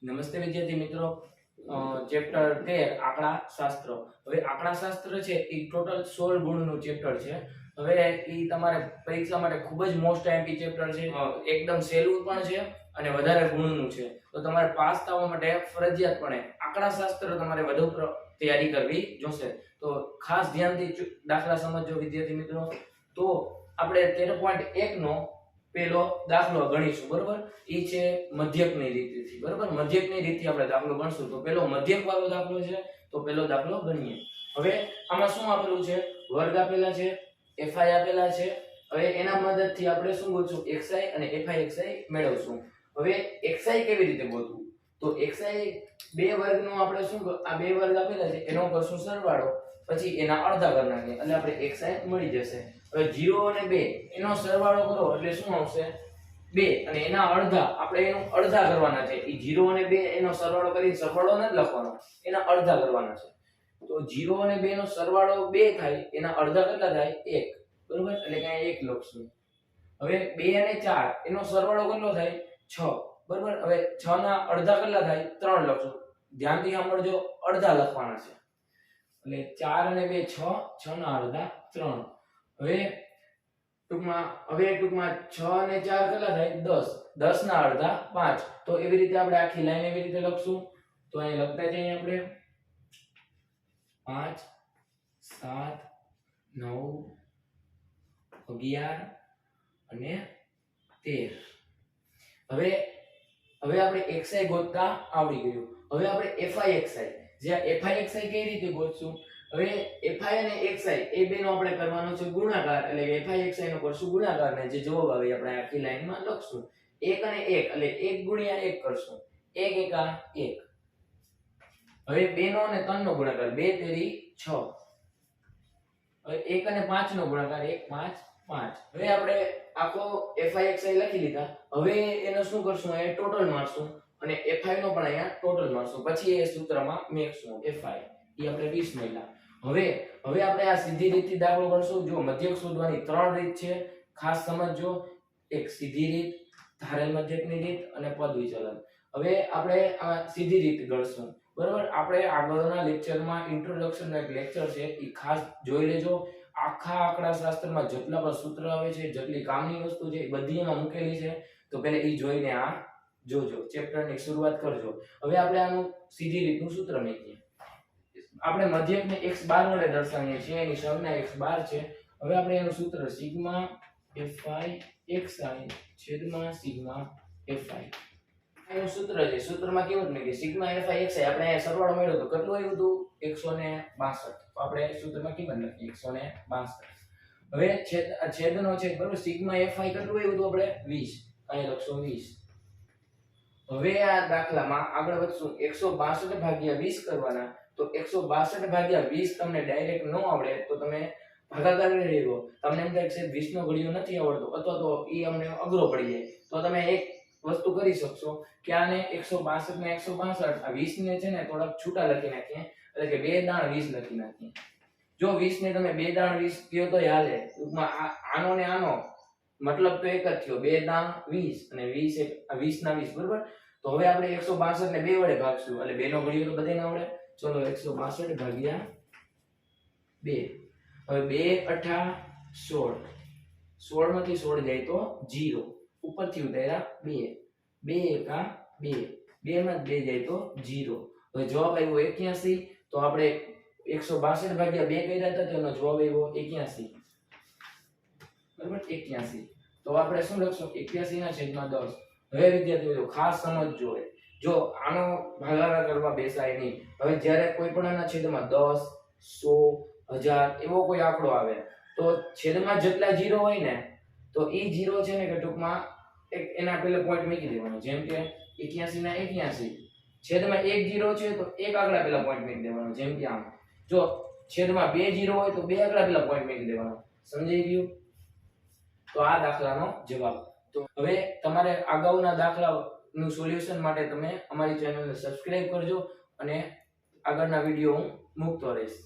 નમસ્તે વિદ્યાર્થી મિત્રો, ચેપ્ટર 13 આંકડા શાસ્ત્ર. હવે આંકડા શાસ્ત્ર છે એ ટોટલ 16 ગુણનું ચેપ્ટર છે. હવે એ તમારે પરીક્ષા માટે ખૂબ જ મોસ્ટ આઈએમપી ચેપ્ટર છે, એકદમ સહેલું પણ છે અને વધારે ગુણનું છે. તો તમારે પાસ થવા માટે ફરજિયાતપણે આંકડા શાસ્ત્ર તમારે વધુ તૈયારી કરવી જોશે. તો ખાસ ધ્યાનથી દાખલા સમજજો વિદ્યાર્થી મિત્રો. તો આપણે 13.1 નો પેલો દાખલો ગણીશું, બરોબર? એ છે મધ્યકની રીતથી, બરોબર? મધ્યકની રીતથી આપણે દાખલો ગણશું. તો પેલો મધ્યક વાળો દાખલો છે, તો પેલો દાખલો ગણીએ. હવે આમાં શું આપેલું છે? વર્ગ આપેલા છે, fi આપેલા છે. હવે એના મદદથી આપણે શું ગોતશું? xi અને fi મેળવશું. હવે xi કેવી રીતે ગોતવું? તો xi બે વર્ગનો આપણે શું, આ બે વર્ગ આપેલા છે એનો કરશું સરવાળો, પછી એના અડધા કરી નાખીએ એટલે આપણે xi મળી જશે. હવે 0 અને 2 એનો સરવાળો કરો એટલે શું આવશે? 2 અને એના અડધા, આપણે એનું અડધા કરવાના છે. એ 0 અને 2 એનો સરવાળો કરી, સરવાળો નથી લખવાનો, એના અડધા કરવાના છે. તો 0 અને 2 નો સરવાળો 2 થાય, એના અડધા કેટલા થાય? 1, બરોબર? એટલે કે 1 લખશું. હવે 2 અને 4 એનો સરવાળો કેટલો થાય? 6, બરોબર? હવે 6 ના અડધા કેટલા થાય? 3 લખશું. ધ્યાનથી સાંભળજો, અડધા લખવાના છે. એટલે 4 અને 2 6, 6 ના અડધા 3. હવે ટૂંકમાં 6 અને 4 કેટલા થાય? 10, 10 ના અડધા 5. તો એવી રીતે આપણે આખી લાઈન એવી રીતે લખશું. તો અહીં લખતા જઈએ આપણે 5 7 9 11 અને 13. હવે આપણે xi ગોતતા આવડી ગયું. હવે આપણે fi xi કઈ રીતે ગોતશું? હવે fi અને xi એ બેનો આપણે કરવાનો છે ગુણાકાર, એટલે fi xi નો કરશું ગુણાકાર ને જે જવાબ આવે આપણે આખી લાઈનમાં લખશું. 1 અને 1 એટલે 1 ગુણ્યા 1 કરશું. 1 એકા 1. હવે 2 નો અને 3 નો ગુણાકાર, 2 તેરી 6. હવે 1 અને 5 નો ગુણાકાર, 1 5 5. હવે આપણે આખો fi xi લખી લીધા. હવે એનો શું કરશું? એ ટોટલ મારશું અને fi નો પણ અહીંયા ટોટલ મારશું. પછી એ સૂત્રમાં મેકશું fi, એ આપણે 20 મળ્યા. હવે આપણે આ સીધી રીતથી દાખલો ગણશું. જો મધ્યક શોધવાની 3 રીત છે, ખાસ સમજજો. એક સીધી રીત, ધારેલ મધ્યકની રીત અને પદ વિચલન. હવે આપણે આ સીધી રીત ગણશું, બરોબર? આપણે આગળના લેક્ચરમાં ઇન્ટ્રોડક્શન નો એક લેક્ચર છે, એ ખાસ જોઈ લેજો. આખા આંકડા શાસ્ત્રમાં જેટલા પણ સૂત્ર આવે છે, જેટલી કામની વસ્તુ છે, એ બધી એમાં મૂકેલી છે. તો પહેલા એ જોઈને આ જોજો, ચેપ્ટરની શરૂઆત કરજો. હવે આપણે આનું સીધી રીતનું સૂત્ર મૂકીએ. આપણે મધ્યકને x બાર વડે દર્શાવીએ છીએ, એની સંજ્ઞા x બાર છે. હવે આપણે એનું સૂત્ર સિગ્મા fi xi છેદમાં સિગ્મા fi એનું સૂત્ર છે. સૂત્રમાં કેવું છે કે સિગ્મા fi xi આપણે અહીંયા સરવાળો મેળવ્યો તો કેટલું આવ્યું હતું? 162. તો આપણે સૂત્રમાં કિંમત લખીએ 162. હવે છેદનો છે, બરોબર? સિગ્મા fi કેટલું આવ્યું હતું આપણે? 20. અહીં લખશું 20. હવે આ દાખલામાં આગળ વધશું. 162 ભાગ્યા 20 કરવાના. તો 162 ભાગ્યા 20 તમને ડાયરેક્ટ ન આવડે તો તમે ભાગાકાર કરી લેજો. તમને એમ થાય કે 20 નો ઘડિયો નથી આવડતો અથવા તો એ અમને અઘરો પડી જાય, તો તમે એક વસ્તુ કરી શકશો કે આને 162 ને 162, આ 20 ને છે ને થોડાક છૂટા લખી નાખીએ, એટલે કે 2 દાણ 20 લખી નાખીએ. જો 20 ને તમે 2 દાણ 20 કહો તો હાલે. ટૂંકમાં આનો ને આનો મતલબ તો એક જ થયો, 2 દાણ 20 અને 20 ના 20, બરોબર? તો હવે આપણે 162 ને 2 વડે ભાગશું, એટલે 2 નો ઘડિયો તો બધાને આવડે. ચલો 162 ભાગ્યા 2. હવે 2 8 16, 16 માંથી 16 જાય તો 0, ઉપરથી ઉતાર્યા 2, 2 એકા 2, 2 માં 2 જાય તો 0. હવે જવાબ આવ્યો 81. તો આપણે 162 ભાગ્યા 2 કર્યા હતા, તેનો જવાબ આવ્યો 81, બરાબર? 81. તો આપણે શું લખશું? 81 ના છેદમાં 10. હવે વિદ્યાર્થીઓ ખાસ સમજજો, જો આનો ભાગાકાર કરવા બેસાય નહીં. હવે જ્યારે કોઈ પણ આના છેદમાં 10 100 1000 એવો કોઈ આંકડો આવે, તો છેદમાં જેટલા 0 હોય ને, તો એ 0 છે ને કે ટૂંકમાં એના પહેલા પોઈન્ટ મૂકી દેવાનો. જેમ કે 81 ના 81, છેદમાં 1 0 છે તો એક આંકડા પહેલા પોઈન્ટ મૂકી દેવાનો. જેમ કે આમ જો છેદમાં 2 0 હોય તો બે આંકડા પહેલા પોઈન્ટ મૂકી દેવાનો. સમજાઈ ગયું? તો આ દાખલાનો જવાબ. તો હવે તમારે અગાઉના દાખલાનું સોલ્યુશન માટે તમે અમારી ચેનલને સબસ્ક્રાઇબ કરજો અને આગળના વિડીયો હું મૂકતો રહીશ.